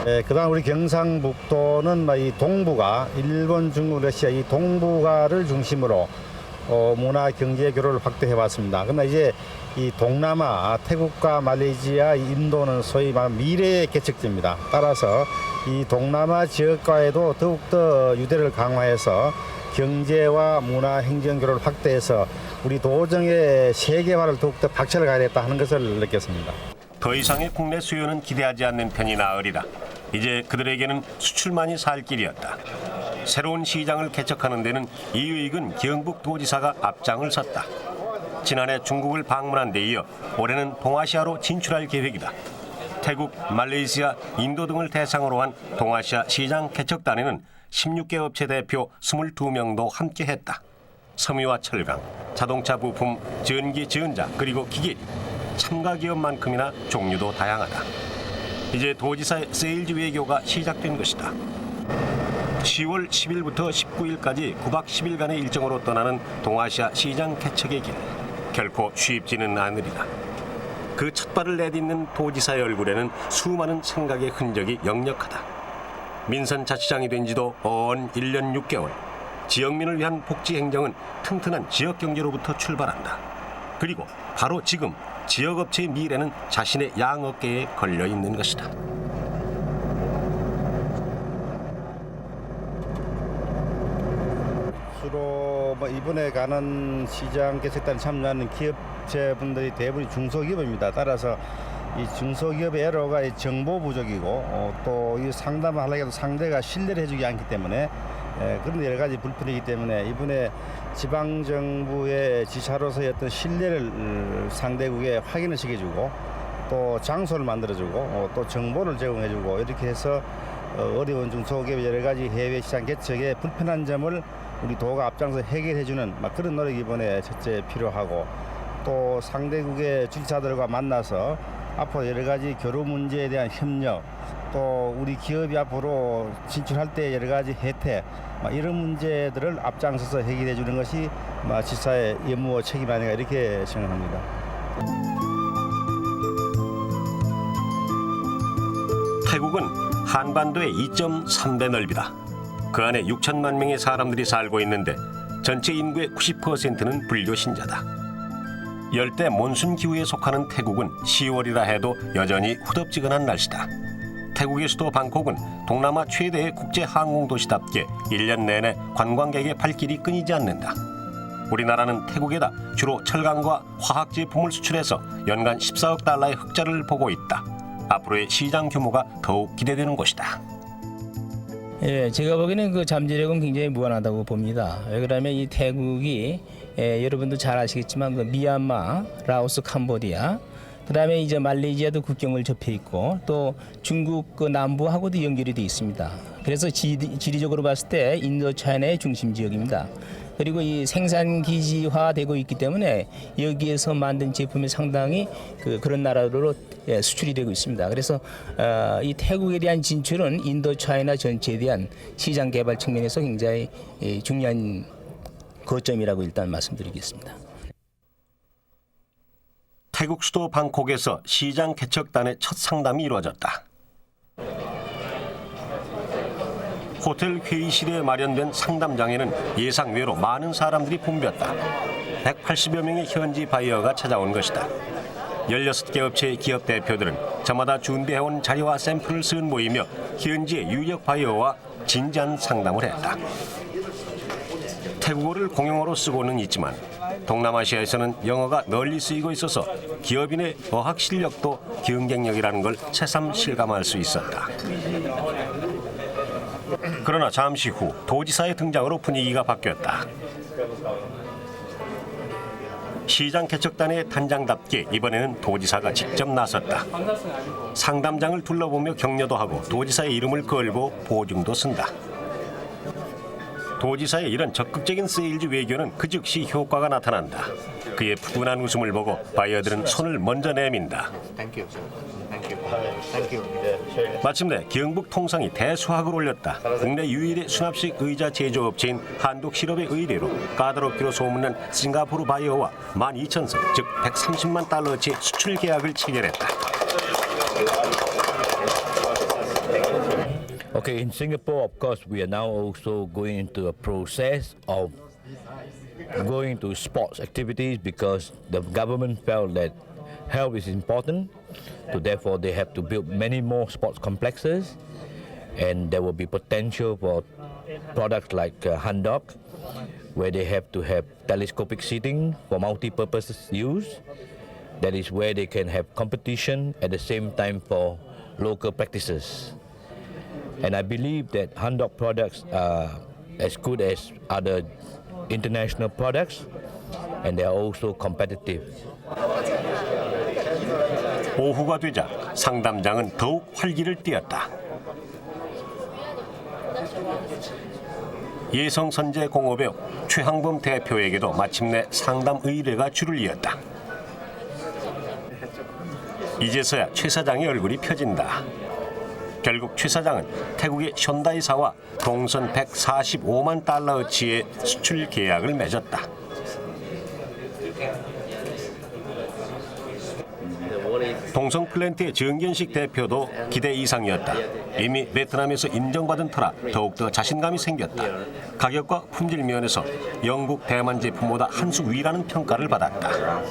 그다음 우리 경상북도는 이 동북아, 일본, 중국, 러시아 이 동북아를 중심으로 문화 경제 교류를 확대해 왔습니다. 그러나 이제 이 동남아, 태국과 말레이시아, 인도는 소위 말하는 미래의 개척지입니다. 따라서 이 동남아 지역과에도 더욱더 유대를 강화해서 경제와 문화 행정 교류를 확대해서 우리 도정의 세계화를 더욱더 박차를 가야겠다 하는 것을 느꼈습니다. 더 이상의 국내 수요는 기대하지 않는 편이 나으리라. 이제 그들에게는 수출만이 살 길이었다. 새로운 시장을 개척하는 데는 이의익은 경북도지사가 앞장을 섰다. 지난해 중국을 방문한 데 이어 올해는 동아시아로 진출할 계획이다. 태국, 말레이시아, 인도 등을 대상으로 한 동아시아 시장 개척단에는 16개 업체 대표 22명도 함께했다. 섬유와 철강, 자동차 부품, 전기 지원자 그리고 기계리, 참가 기업만큼이나 종류도 다양하다. 이제 도지사의 세일즈 외교가 시작된 것이다. 10월 10일부터 19일까지 9박 10일간의 일정으로 떠나는 동아시아 시장 개척의 길. 결코 쉽지는 않으리라. 그 첫 발을 내딛는 도지사의 얼굴에는 수많은 생각의 흔적이 역력하다. 민선자치장이 된 지도 어언 1년 6개월. 지역민을 위한 복지 행정은 튼튼한 지역 경제로부터 출발한다. 그리고 바로 지금 지역업체의 미래는 자신의 양어깨에 걸려 있는 것이다. 주로 이번에 가는 시장 개척단에 참여하는 기업체분들이 대부분 중소기업입니다. 따라서 이 중소기업의 애로가 정보 부족이고 또 이 상담을 하려고 해도 상대가 신뢰를 해주지 않기 때문에 그런 여러 가지 불편이기 때문에 이번에 지방정부의 지사로서의 어떤 신뢰를 상대국에 확인을 시켜주고 또 장소를 만들어주고 또 정보를 제공해주고 이렇게 해서 어려운 중소기업의 여러 가지 해외 시장 개척에 불편한 점을 우리 도가 앞장서 해결해주는 그런 노력이 이번에 첫째 필요하고 또 상대국의 주지사들과 만나서 앞으로 여러 가지 교류 문제에 대한 협력 또 우리 기업이 앞으로 진출할 때 여러 가지 혜택 이런 문제들을 앞장서서 해결해 주는 것이 지사의 임무와 책임 아닌가 이렇게 생각합니다. 태국은 한반도의 2.3배 넓이다. 그 안에 6천만 명의 사람들이 살고 있는데 전체 인구의 90%는 불교 신자다. 열대 몬순 기후에 속하는 태국은 10월이라 해도 여전히 후덥지근한 날씨다. 태국의 수도 방콕은 동남아 최대의 국제 항공 도시답게 1년 내내 관광객의 발길이 끊이지 않는다. 우리나라는 태국에다 주로 철강과 화학 제품을 수출해서 연간 14억 달러의 흑자를 보고 있다. 앞으로의 시장 규모가 더욱 기대되는 곳이다. 예, 제가 보기에는 그 잠재력은 굉장히 무한하다고 봅니다. 왜 그러면 이 태국이 여러분도 잘 아시겠지만 그 미얀마, 라오스, 캄보디아, 그다음에 이제 말레이시아도 국경을 접해 있고 또 중국 그 남부하고도 연결이 돼 있습니다. 그래서 지리적으로 봤을 때 인도 차이나의 중심 지역입니다. 그리고 이 생산 기지화되고 있기 때문에 여기에서 만든 제품이 상당히 그런 나라로 수출이 되고 있습니다. 그래서 이 태국에 대한 진출은 인도 차이나 전체에 대한 시장 개발 측면에서 굉장히 중요한 거점이라고 일단 말씀드리겠습니다. 태국 수도 방콕에서 시장 개척단의 첫 상담이 이루어졌다. 호텔 회의실에 마련된 상담장에는 예상 외로 많은 사람들이 붐볐다. 180여 명의 현지 바이어가 찾아온 것이다. 16개 업체의 기업 대표들은 저마다 준비해온 자료와 샘플을 쓴 모이며 현지의 유력 바이어와 진지한 상담을 했다. 태국어를 공용어로 쓰고는 있지만 동남아시아에서는 영어가 널리 쓰이고 있어서 기업인의 어학 실력도 경쟁력이라는 걸 새삼 실감할 수 있었다. 그러나 잠시 후 도지사의 등장으로 분위기가 바뀌었다. 시장 개척단의 단장답게 이번에는 도지사가 직접 나섰다. 상담장을 둘러보며 격려도 하고 도지사의 이름을 걸고 보증도 쓴다. 도지사의 이런 적극적인 세일즈 외교는 그 즉시 효과가 나타난다. 그의 푸근한 웃음을 보고 바이어들은 손을 먼저 내민다. 마침내 경북 통상이 대수학을 올렸다. 국내 유일의 수납식 의자 제조업체인 한독실업의 의뢰로 까다롭기로 소문난 싱가포르 바이어와 12,000석, 즉 130만 달러어치 수출 계약을 체결했다. Okay, in Singapore, of course, we are now also going into a process of going to sports activities because the government felt that health is important. So therefore, they have to build many more sports complexes, and there will be potential for products like Handok, where they have to have telescopic seating for multi-purpose use. That is where they can have competition at the same time for local practices. And I believe that Handok products are as good as other international products, and they are also competitive. 오후가 되자 상담장은 더욱 활기를 띠었다. 예성선제공업의 최항범 대표에게도 마침내 상담 의뢰가 줄을 이었다. 이제서야 최 사장의 얼굴이 펴진다. 결국 최 사장은 태국의 현다이사와 동선 145만 달러어치의 수출 계약을 맺었다. 동성 플랜트의 정견식 대표도 기대 이상이었다. 이미 베트남에서 인정받은 터라 더욱더 자신감이 생겼다. 가격과 품질 면에서 영국, 대만 제품보다 한 수 위라는 평가를 받았다.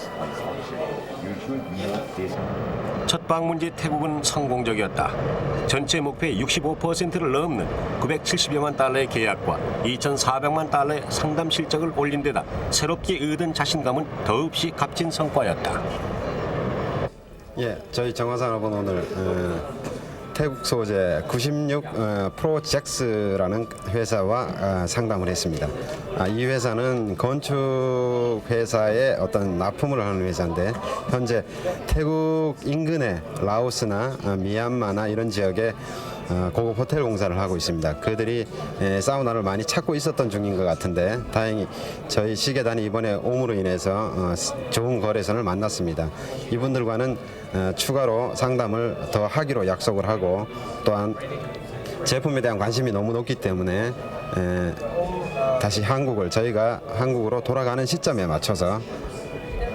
첫 방문지 태국은 성공적이었다. 전체 목표의 65%를 넘는 970여만 달러의 계약과 2,400만 달러의 상담 실적을 올린 데다 새롭게 얻은 자신감은 더없이 값진 성과였다. 예, 저희 정화산업은 오늘 태국 소재 96 프로젝스라는 회사와 상담을 했습니다. 이 회사는 건축 회사의 어떤 납품을 하는 회사인데 현재 태국 인근의 라오스나 미얀마나 이런 지역에 고급 호텔 공사를 하고 있습니다. 그들이 사우나를 많이 찾고 있었던 중인 것 같은데 다행히 저희 시계단이 이번에 옴으로 인해서 좋은 거래선을 만났습니다. 이분들과는 추가로 상담을 더 하기로 약속을 하고 또한 제품에 대한 관심이 너무 높기 때문에 다시 저희가 한국으로 돌아가는 시점에 맞춰서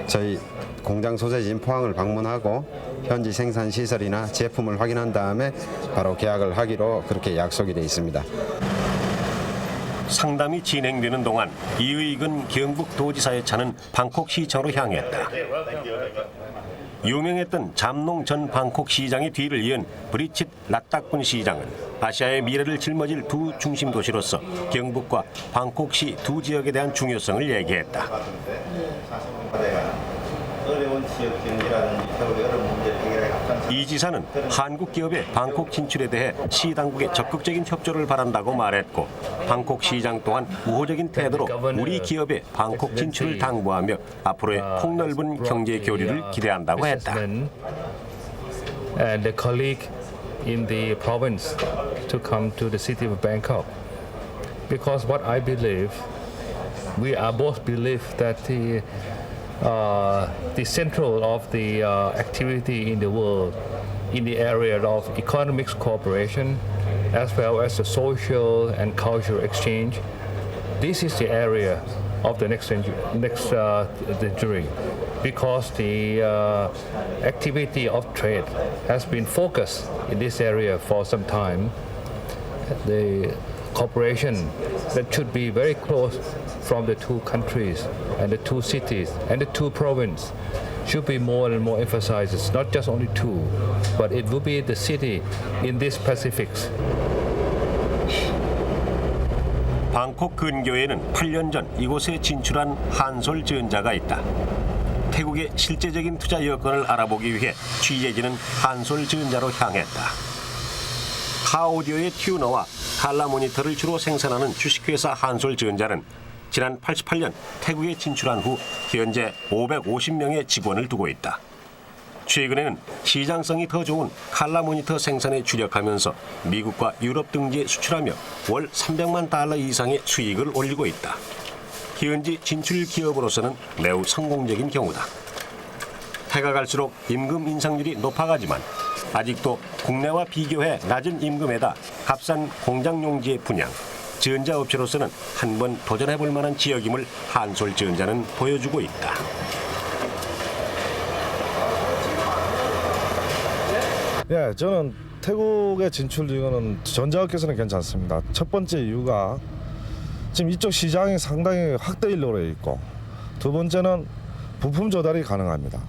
저희 공장 소재지인 포항을 방문하고 현지 생산 시설이나 제품을 확인한 다음에 바로 계약을 하기로 그렇게 약속이 되어 있습니다. 상담이 진행되는 동안 이의근 경북도지사의 차는 방콕시청으로 향했다. 유명했던 잠농 전 방콕시장의 뒤를 이은 브리칫 라딱군 시장은 아시아의 미래를 짊어질 두 중심 도시로서 경북과 방콕시 두 지역에 대한 중요성을 얘기했다. 어려운 지역 경제라든지 태국의 여러 문제를 해결해 앞장서 이 지사는 한국 기업의 방콕 진출에 대해 시 당국의 적극적인 협조를 바란다고 말했고 방콕 시장 또한 우호적인 태도로 우리 기업의 방콕 진출을 당부하며 앞으로의 폭넓은 경제 교류를 기대한다고 했다. And the colleague in the province to come to the city of Bangkok, because what I believe, we are both believe that the central of the activity in the world in the area of economics cooperation as well as the social and cultural exchange. This is the area of the next century because the activity of trade has been focused in this area for some time. The cooperation that should be very close from the two countries and the two cities and the two provinces should be more and more emphasized. It's not just only two, but it will be the city in this Pacifics. 방콕 근교에는 8년 전 이곳에 진출한 한솔전자가 있다. 태국의 실제적인 투자 여건을 알아보기 위해 취재진은 한솔전자로 향했다. 카오디오의 튜너와 칼라 모니터를 주로 생산하는 주식회사 한솔전자는 지난 88년 태국에 진출한 후 현재 550명의 직원을 두고 있다. 최근에는 시장성이 더 좋은 칼라 모니터 생산에 주력하면서 미국과 유럽 등지에 수출하며 월 300만 달러 이상의 수익을 올리고 있다. 현지 진출 기업으로서는 매우 성공적인 경우다. 해가 갈수록 임금 인상률이 높아가지만 아직도 국내와 비교해 낮은 임금에다 값싼 공장 용지의 분양, 전자업체로서는 한번 도전해볼 만한 지역임을 한솔전자는 보여주고 있다. 예, 저는 태국의 진출 이유는 전자업계에서는 괜찮습니다. 첫 번째 이유가 지금 이쪽 시장이 상당히 확대일로로 있고, 두 번째는 부품 조달이 가능합니다.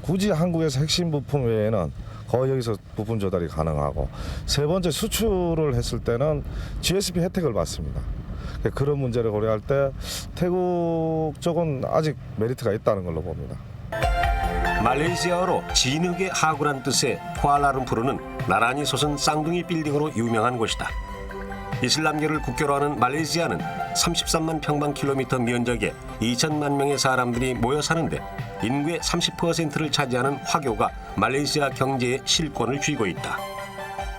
굳이 한국에서 핵심 부품 외에는 거의 여기서 부품 조달이 가능하고, 세 번째 수출을 했을 때는 GSP 혜택을 받습니다. 그런 문제를 고려할 때 태국 쪽은 아직 메리트가 있다는 걸로 봅니다. 말레이시아어로 진흙의 하구란 뜻의 쿠알라룸푸르는 나란히 솟은 쌍둥이 빌딩으로 유명한 곳이다. 이슬람교를 국교로 하는 말레이시아는 33만 평방킬로미터 면적에 2천만 명의 사람들이 모여 사는데 인구의 30%를 차지하는 화교가 말레이시아 경제의 실권을 쥐고 있다.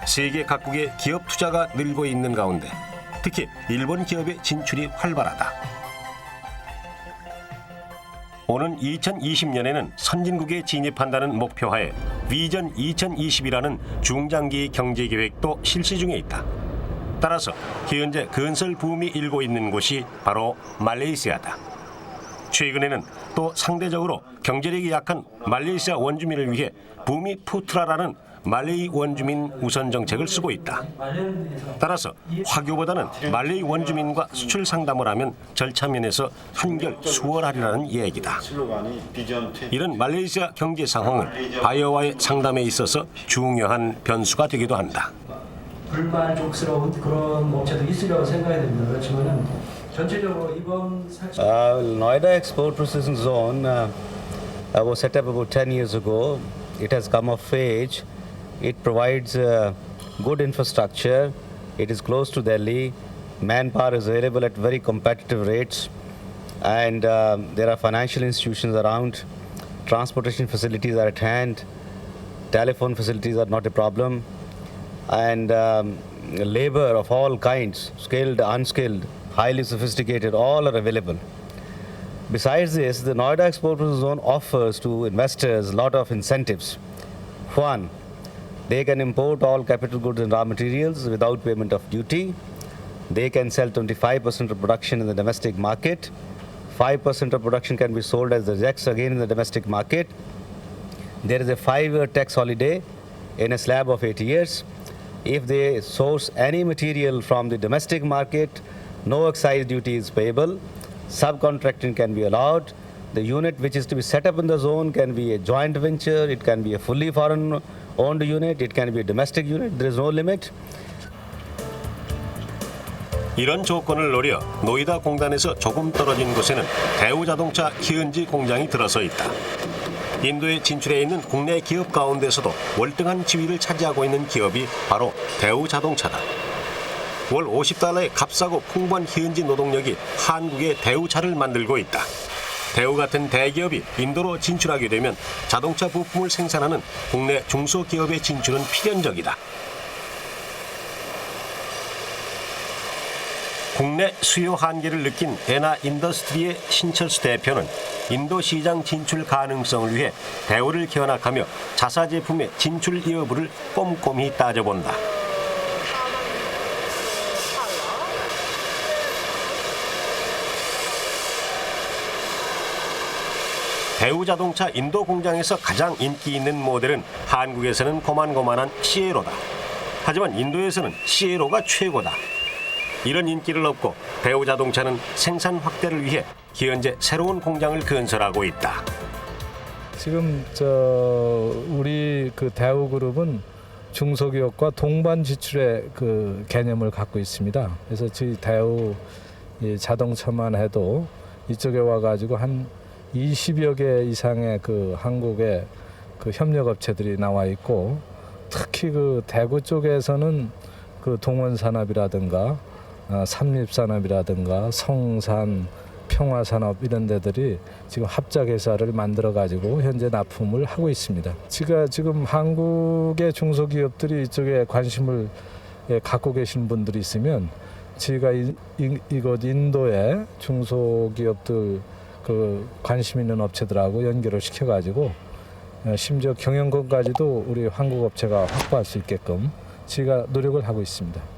세계 각국의 기업 투자가 늘고 있는 가운데 특히 일본 기업의 진출이 활발하다. 오는 2020년에는 선진국에 진입한다는 목표하에 비전 2020이라는 중장기 경제계획도 실시 중에 있다. 따라서 현재 건설 붐이 일고 있는 곳이 바로 말레이시아다. 최근에는 또 상대적으로 경제력이 약한 말레이시아 원주민을 위해 부미 푸트라라는 말레이 원주민 우선 정책을 쓰고 있다. 따라서 화교보다는 말레이 원주민과 수출 상담을 하면 절차 면에서 한결 수월하리라는 얘기다. 이런 말레이시아 경제 상황은 바이어와의 상담에 있어서 중요한 변수가 되기도 한다. 불만족스러운 그런 업체도 있으려고 생각이 됩니다. 그렇지만은 전체적으로 이번 사실 Noida Export Processing Zone was set up about 10 years ago. It has come of age. It provides good infrastructure. It is close to Delhi. Manpower is available at very competitive rates. And there are financial institutions around. Transportation facilities are at hand. Telephone facilities are not a problem. And labor of all kinds, skilled, unskilled, highly sophisticated, all are available. Besides this, the Noida Export Zone offers to investors a lot of incentives. One, they can import all capital goods and raw materials without payment of duty. They can sell 25% of production in the domestic market. 5% of production can be sold as the rejects again in the domestic market. There is a 5-year tax holiday in a slab of 8 years. If they source any material from the domestic market, no excise duty is payable. Subcontracting can be allowed. The unit which is to be set up in the zone can be a joint venture, it can be a fully foreign owned unit, it can be a domestic unit, there is no limit. 이런 조건을 노려 노이다 공단에서 조금 떨어진 곳에는 대우자동차 현지 공장이 들어서 있다. 인도에 진출해 있는 국내 기업 가운데서도 월등한 지위를 차지하고 있는 기업이 바로 대우자동차다. 월 $50의 값싸고 풍부한 현지 노동력이 한국의 대우차를 만들고 있다. 대우 같은 대기업이 인도로 진출하게 되면 자동차 부품을 생산하는 국내 중소기업의 진출은 필연적이다. 국내 수요 한계를 느낀 에나 인더스트리의 신철수 대표는 인도 시장 진출 가능성을 위해 대우를 견학하며 자사 제품의 진출 여부를 꼼꼼히 따져본다. 대우자동차 인도 공장에서 가장 인기 있는 모델은 한국에서는 고만고만한 시에로다. 하지만 인도에서는 시에로가 최고다. 이런 인기를 얻고 대우자동차는 생산 확대를 위해 현재 새로운 공장을 건설하고 있다. 지금 우리 그 대우그룹은 중소기업과 동반 지출의 그 개념을 갖고 있습니다. 그래서 저희 대우 자동차만 해도 이쪽에 와가지고 한 20여 개 이상의 그 한국의 그 협력업체들이 나와 있고, 특히 그 대구 쪽에서는 그 동원산업이라든가 삼립산업이라든가 성산, 평화산업 이런 데들이 지금 합작회사를 만들어가지고 현재 납품을 하고 있습니다. 지금 한국의 중소기업들이 이쪽에 관심을 갖고 계신 분들이 있으면 저희가 이곳 인도의 중소기업들 그 관심 있는 업체들하고 연결을 시켜가지고 심지어 경영권까지도 우리 한국 업체가 확보할 수 있게끔 저희가 노력을 하고 있습니다.